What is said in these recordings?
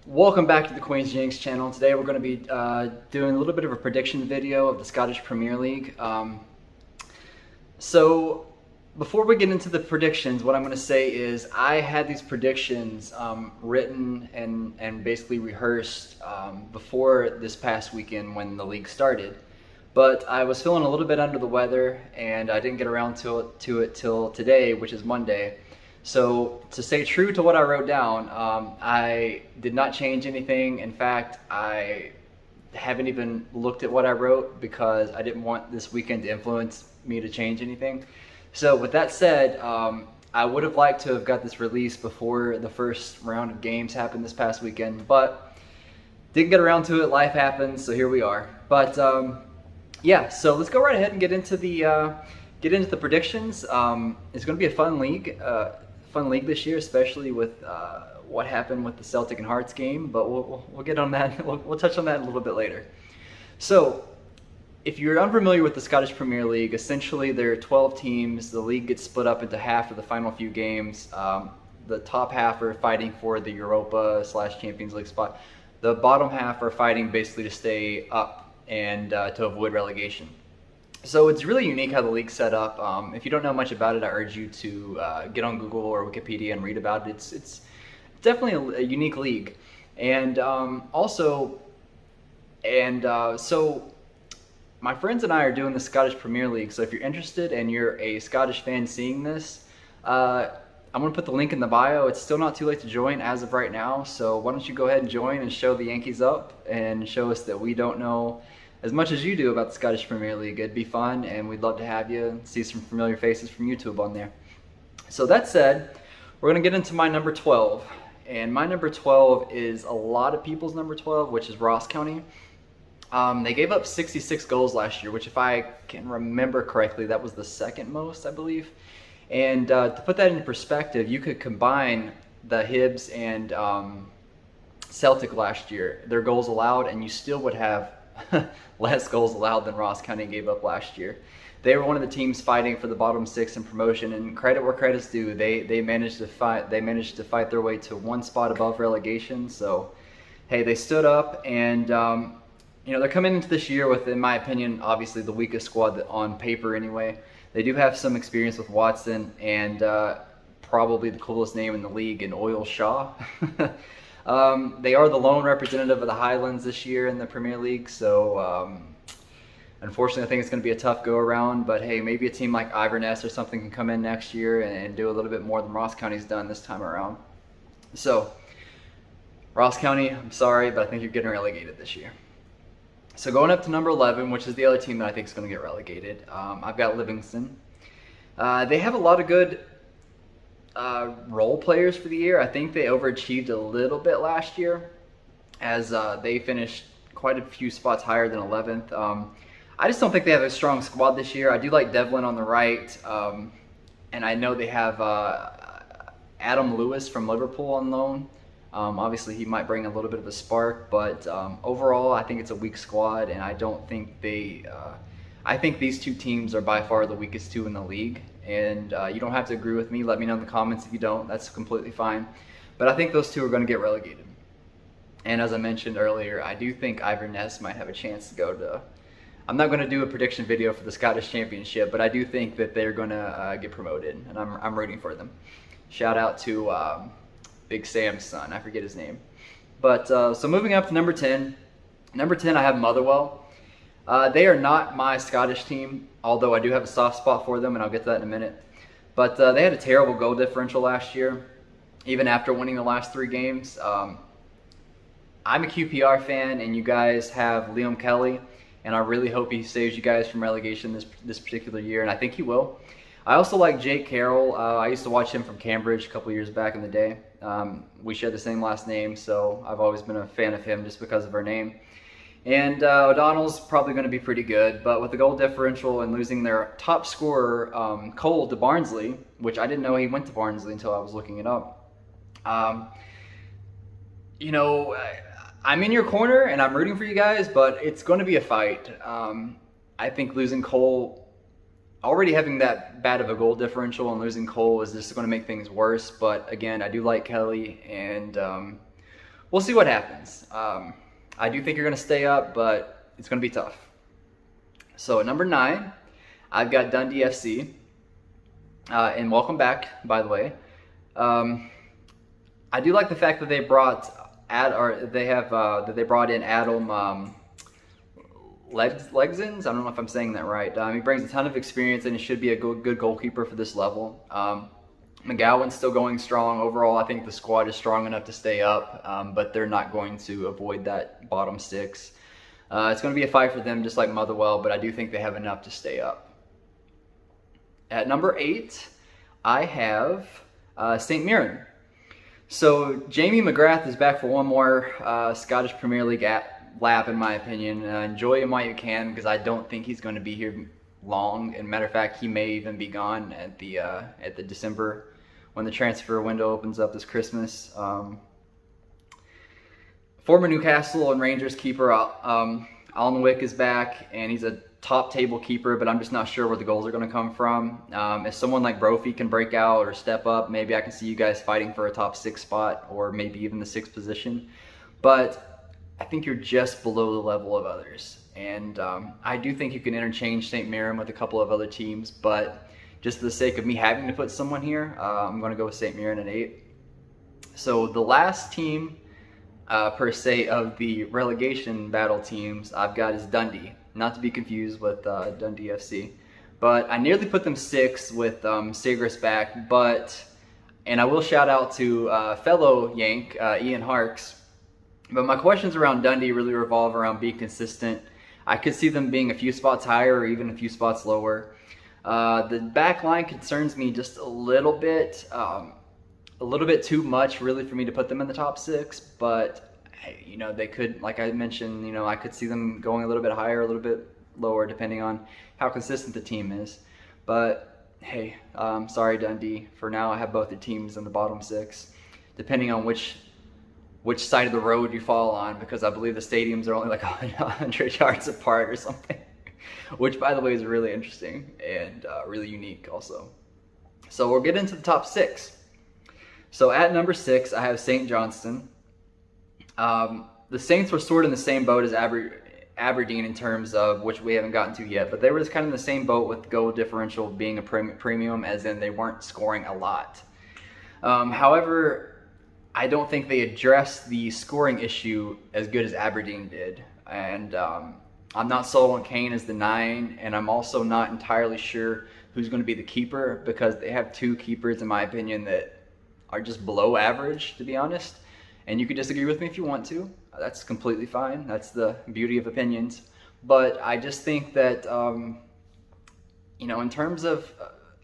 Welcome back to the QueensYanks channel. Today we're going to be doing a little bit of a prediction video of the Scottish Premier League. So before we get into the predictions, what I'm going to say is I had these predictions written and basically rehearsed before this past weekend when the league started. But I was feeling a little bit under the weather and I didn't get around to it till today, which is Monday. So to stay true to what I wrote down, I did not change anything. In fact, I haven't even looked at what I wrote because I didn't want this weekend to influence me to change anything. So with that said, I would have liked to have got this released before the first round of games happened this past weekend, but didn't get around to it. Life happens, so here we are. But yeah, so let's go right ahead and get into the predictions. It's going to be a fun league this year, especially with what happened with the Celtic and Hearts game, but we'll get on that. We'll touch on that a little bit later. So if you're unfamiliar with the Scottish Premier League, essentially there are 12 teams. The league gets split up into half of the final few games. The top half are fighting for the Europa/Champions League spot. The bottom half are fighting basically to stay up and to avoid relegation. So it's really unique how the league's set up. If you don't know much about it, I urge you to get on Google or Wikipedia and read about it. It's definitely a unique league. And so my friends and I are doing the Scottish Premier League. So if you're interested and you're a Scottish fan seeing this, I'm going to put the link in the bio. It's still not too late to join as of right now. So why don't you go ahead and join and show the Yankees up and show us that we don't know as much as you do about the Scottish Premier League. It'd be fun, and we'd love to have you and see some familiar faces from YouTube on there. So that said, we're going to get into my number 12. And my number 12 is a lot of people's number 12, which is Ross County. They gave up 66 goals last year, which if I can remember correctly, that was the second most, I believe. And to put that into perspective, you could combine the Hibs and Celtic last year, their goals allowed, and you still would have less goals allowed than Ross County gave up last year. They were one of the teams fighting for the bottom six in promotion, and credit where credit's due. They managed to fight. They managed to fight their way to one spot above relegation. So, hey, they stood up, and they're coming into this year with, in my opinion, obviously the weakest squad on paper anyway. They do have some experience with Watson and probably the coolest name in the league in Oil Shaw. They are the lone representative of the Highlands this year in the Premier League, so unfortunately I think it's going to be a tough go-around, but hey, maybe a team like Inverness or something can come in next year and do a little bit more than Ross County's done this time around. So, Ross County, I'm sorry, but I think you're getting relegated this year. So going up to number 11, which is the other team that I think is going to get relegated, I've got Livingston. They have a lot of good role players for the year. I think they overachieved a little bit last year as they finished quite a few spots higher than 11th. I just don't think they have a strong squad this year. I do like Devlin on the right, and I know they have Adam Lewis from Liverpool on loan. Obviously he might bring a little bit of a spark, but overall I think it's a weak squad, and I don't think I think these two teams are by far the weakest two in the league. And you don't have to agree with me. Let me know in the comments if you don't. That's completely fine. But I think those two are going to get relegated. And as I mentioned earlier, I do think Inverness might have a chance to go to... I'm not going to do a prediction video for the Scottish Championship, but I do think that they're going to get promoted, and I'm rooting for them. Shout out to Big Sam's son. I forget his name. But so moving up to number 10. Number 10, I have Motherwell. They are not my Scottish team, although I do have a soft spot for them, and I'll get to that in a minute. But they had a terrible goal differential last year, even after winning the last 3 games. I'm a QPR fan, and you guys have Liam Kelly, and I really hope he saves you guys from relegation this particular year, and I think he will. I also like Jake Carroll. I used to watch him from Cambridge a couple years back in the day. We share the same last name, so I've always been a fan of him just because of our name. And O'Donnell's probably going to be pretty good, but with the goal differential and losing their top scorer, Cole, to Barnsley, which I didn't know he went to Barnsley until I was looking it up. I'm in your corner and I'm rooting for you guys, but it's going to be a fight. I think losing Cole, already having that bad of a goal differential and losing Cole is just going to make things worse. But again, I do like Kelly, and we'll see what happens. I do think you're going to stay up, but it's going to be tough. So at number 9, I've got Dundee FC. And welcome back, by the way. I do like the fact that they brought they brought in Adam Legsons. I don't know if I'm saying that right. He brings a ton of experience, and he should be a good goalkeeper for this level. McGowan's still going strong. Overall, I think the squad is strong enough to stay up, but they're not going to avoid that bottom 6. It's going to be a fight for them, just like Motherwell, but I do think they have enough to stay up. At number 8, I have St. Mirren. So Jamie McGrath is back for one more Scottish Premier League lap, in my opinion. Enjoy him while you can, because I don't think he's going to be here long. And matter of fact, he may even be gone at the December, when the transfer window opens up this Christmas. Former Newcastle and Rangers keeper Alan Wick is back, and he's a top table keeper, but I'm just not sure where the goals are going to come from. If someone like Brophy can break out or step up, maybe I can see you guys fighting for a top 6 spot, or maybe even the 6th position. But I think you're just below the level of others. And I do think you can interchange St. Mirren with a couple of other teams, but just for the sake of me having to put someone here, I'm going to go with St. Mirren at 8. So the last team, per se, of the relegation battle teams I've got is Dundee. Not to be confused with Dundee FC. But I nearly put them 6 with Sagres back, and I will shout out to fellow Yank, Ian Harks. But my questions around Dundee really revolve around being consistent. I could see them being a few spots higher or even a few spots lower. The back line concerns me just a little bit too much really for me to put them in the top 6, but you know, they could, like I mentioned, you know, I could see them going a little bit higher, a little bit lower, depending on how consistent the team is. But hey, sorry Dundee. For now, I have both the teams in the bottom 6, depending on which side of the road you fall on, because I believe the stadiums are only like 100 yards apart or something, which, by the way, is really interesting and really unique also. So we'll get into the top 6. So at number 6, I have St. Johnstone. The Saints were sort of in the same boat as Aberdeen in terms of, which we haven't gotten to yet, but they were just kind of in the same boat with goal differential being a premium, as in they weren't scoring a lot. However, I don't think they addressed the scoring issue as good as Aberdeen did. And I'm not sold on Kane as the 9, and I'm also not entirely sure who's going to be the keeper, because they have 2 keepers, in my opinion, that are just below average, to be honest. And you can disagree with me if you want to. That's completely fine. That's the beauty of opinions. But I just think that, you know, in terms of,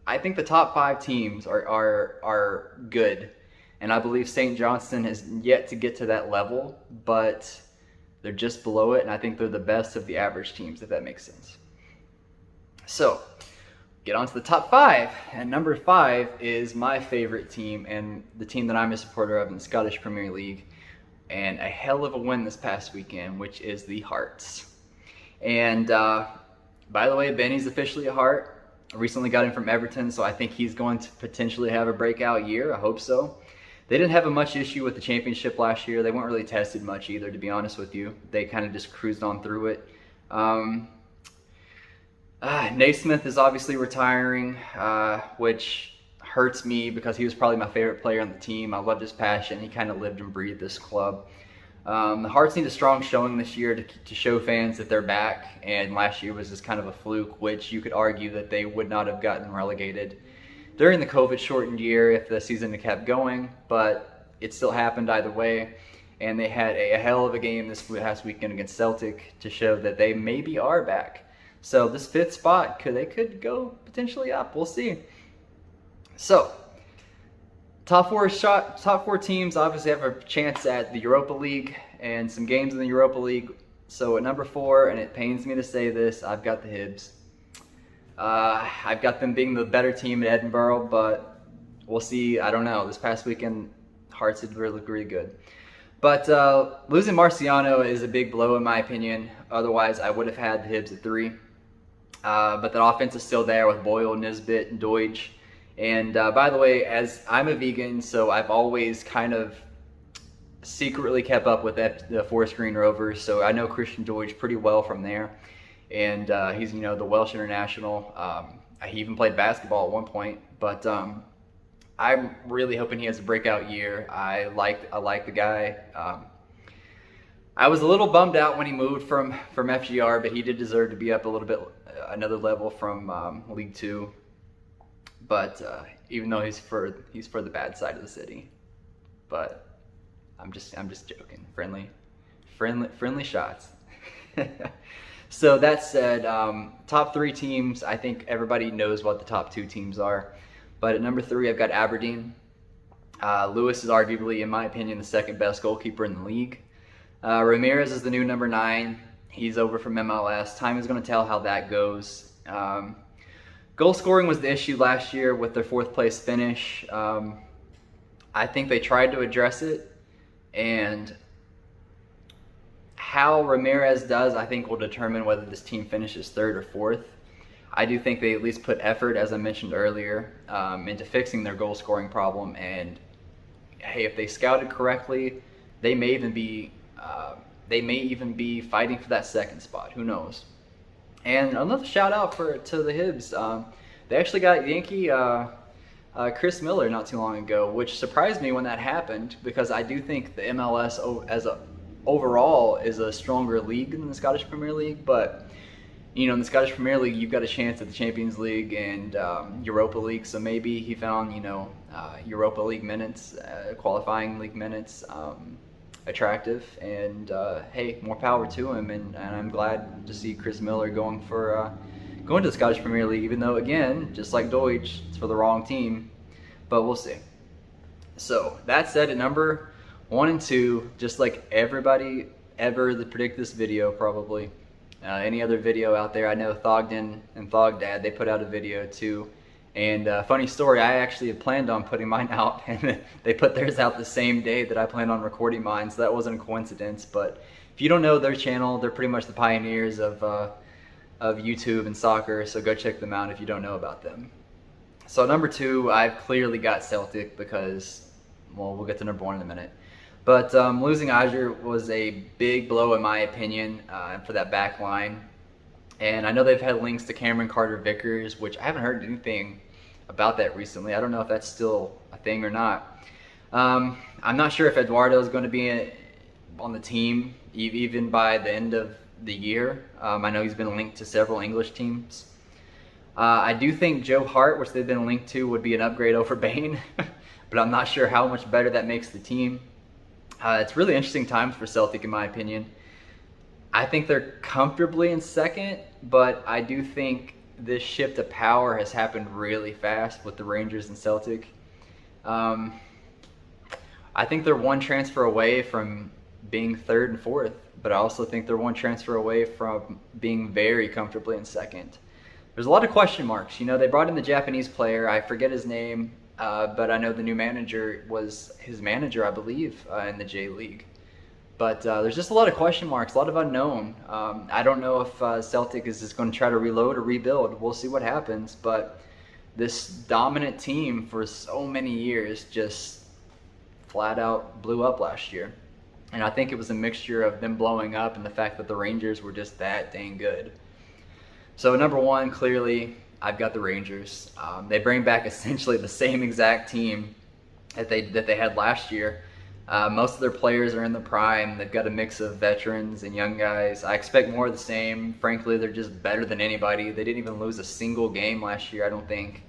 I think the top 5 teams are good. And I believe St. Johnstone has yet to get to that level, but they're just below it. And I think they're the best of the average teams, if that makes sense. So, get on to the top 5. And number 5 is my favorite team, and the team that I'm a supporter of in the Scottish Premier League, and a hell of a win this past weekend, which is the Hearts. And by the way, Benny's officially a Heart. I recently got him from Everton, so I think he's going to potentially have a breakout year. I hope so. They didn't have much issue with the championship last year. They weren't really tested much either, to be honest with you. They kind of just cruised on through it. Naismith is obviously retiring, which hurts me because he was probably my favorite player on the team. I loved his passion. He kind of lived and breathed this club. The Hearts need a strong showing this year to show fans that they're back, and last year was just kind of a fluke, which you could argue that they would not have gotten relegated during the COVID-shortened year if the season had kept going, but it still happened either way. And they had a hell of a game this past weekend against Celtic to show that they maybe are back. So this 5th spot, they could go potentially up. We'll see. So, top four teams obviously have a chance at the Europa League and some games in the Europa League. So at number 4, and it pains me to say this, I've got the Hibs. I've got them being the better team at Edinburgh, but we'll see. I don't know. This past weekend, Hearts did look really good. But losing Marciano is a big blow in my opinion. Otherwise, I would have had the Hibs at 3. But the offense is still there with Boyle, Nisbet, and Deutsch. And by the way, as I'm a vegan, so I've always kind of secretly kept up with the Forest Green Rovers, so I know Christian Deutsch pretty well from there. And he's, the Welsh international. He even played basketball at one point, but I'm really hoping he has a breakout year. I like the guy. I was a little bummed out when he moved from FGR, but he did deserve to be up a little bit, another level from League Two. But even though he's for the bad side of the city, but I'm just joking. Friendly shots. So that said, top 3 teams. I think everybody knows what the top 2 teams are. But at number 3, I've got Aberdeen. Lewis is arguably, in my opinion, the second best goalkeeper in the league. Ramirez is the new number 9. He's over from MLS. Time is going to tell how that goes. Goal scoring was the issue last year with their 4th place finish. I think they tried to address it, and how Ramirez does, I think, will determine whether this team finishes 3rd or 4th. I do think they at least put effort, as I mentioned earlier, into fixing their goal scoring problem. And hey, if they scouted correctly, they may even be fighting for that 2nd spot. Who knows? And another shout out to the Hibs. They actually got Yankee Chris Miller not too long ago, which surprised me when that happened, because I do think the MLS overall is a stronger league than the Scottish Premier League. But in the Scottish Premier League, you've got a chance at the Champions League and Europa League. So maybe he found Europa League minutes, qualifying league minutes, attractive. And hey, more power to him. And I'm glad to see Chris Miller going to the Scottish Premier League, even though, again, just like Deutsch, it's for the wrong team. But we'll see. So that said, at number 1 and 2, just like everybody ever that predict this video, probably any other video out there. I know Thogden and Thogdad, they put out a video too. And funny story, I actually had planned on putting mine out, and they put theirs out the same day that I planned on recording mine, so that wasn't a coincidence. But if you don't know their channel, they're pretty much the pioneers of YouTube and soccer, so go check them out if you don't know about them. So number 2, I've clearly got Celtic because, well, we'll get to number 1 in a minute. But losing Ajer was a big blow in my opinion for that back line. And I know they've had links to Cameron Carter-Vickers, which I haven't heard anything about that recently. I don't know if that's still a thing or not. I'm not sure if Eduardo is going to be on the team even by the end of the year. I know he's been linked to several English teams. I do think Joe Hart, which they've been linked to, would be an upgrade over Bain, but I'm not sure how much better that makes the team. It's really interesting times for Celtic, in my opinion. I think they're comfortably in 2nd, but I do think this shift of power has happened really fast with the Rangers and Celtic. I think they're 1 transfer away from being 3rd and 4th, but I also think they're 1 transfer away from being very comfortably in 2nd. There's a lot of question marks. They brought in the Japanese player. I forget his name, but I know the new manager was his manager, I believe, in the J League. But there's just a lot of question marks, a lot of unknown. I don't know if Celtic is just going to try to reload or rebuild. We'll see what happens. But this dominant team for so many years just flat out blew up last year. And I think it was a mixture of them blowing up and the fact that the Rangers were just that dang good. So number 1, clearly, I've got the Rangers. They bring back essentially the same exact team that they had last year. Most of their players are in the prime. They've got a mix of veterans and young guys. I expect more of the same. Frankly, they're just better than anybody. They didn't even lose a single game last year, I don't think.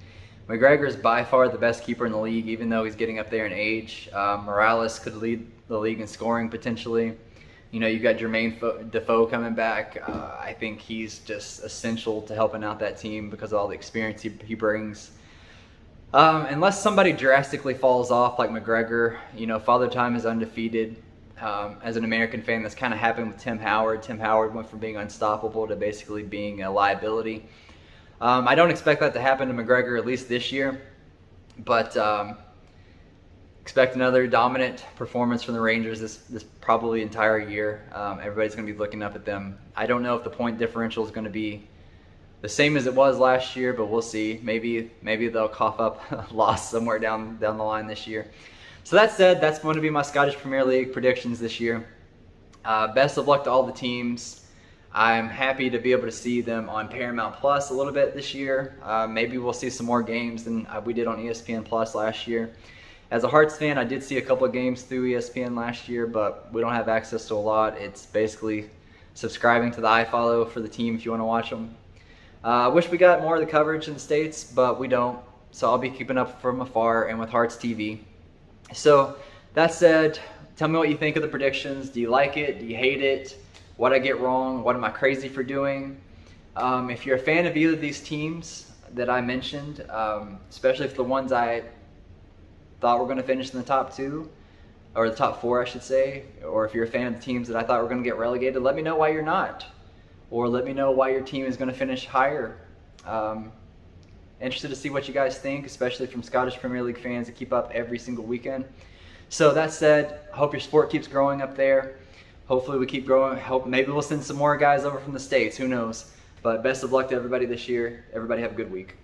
McGregor is by far the best keeper in the league, even though he's getting up there in age. Morales could lead the league in scoring potentially. You've got Jermaine Defoe coming back. I think he's just essential to helping out that team because of all the experience he brings. Unless somebody drastically falls off like McGregor, Father Time is undefeated. As an American fan, that's kind of happened with Tim Howard. Tim Howard went from being unstoppable to basically being a liability. I don't expect that to happen to McGregor, at least this year. But expect another dominant performance from the Rangers this probably entire year. Everybody's going to be looking up at them. I don't know if the point differential is going to be the same as it was last year, but we'll see. Maybe they'll cough up a loss somewhere down the line this year. So that said, that's going to be my Scottish Premier League predictions this year. Best of luck to all the teams. I'm happy to be able to see them on Paramount Plus a little bit this year. Maybe we'll see some more games than we did on ESPN Plus last year. As a Hearts fan, I did see a couple of games through ESPN last year, but we don't have access to a lot. It's basically subscribing to the iFollow for the team if you want to watch them. I wish we got more of the coverage in the States, but we don't. So I'll be keeping up from afar and with Hearts TV. So that said, tell me what you think of the predictions. Do you like it? Do you hate it? What did I get wrong? What am I crazy for doing? If you're a fan of either of these teams that I mentioned, especially if the ones I thought were going to finish in the top 2, or the top 4 I should say, or if you're a fan of the teams that I thought were going to get relegated, let me know why you're not, or let me know why your team is going to finish higher. Interested to see what you guys think, especially from Scottish Premier League fans that keep up every single weekend. So that said, I hope your sport keeps growing up there. Hopefully we keep growing. Maybe we'll send some more guys over from the States, who knows. But best of luck to everybody this year. Everybody have a good week.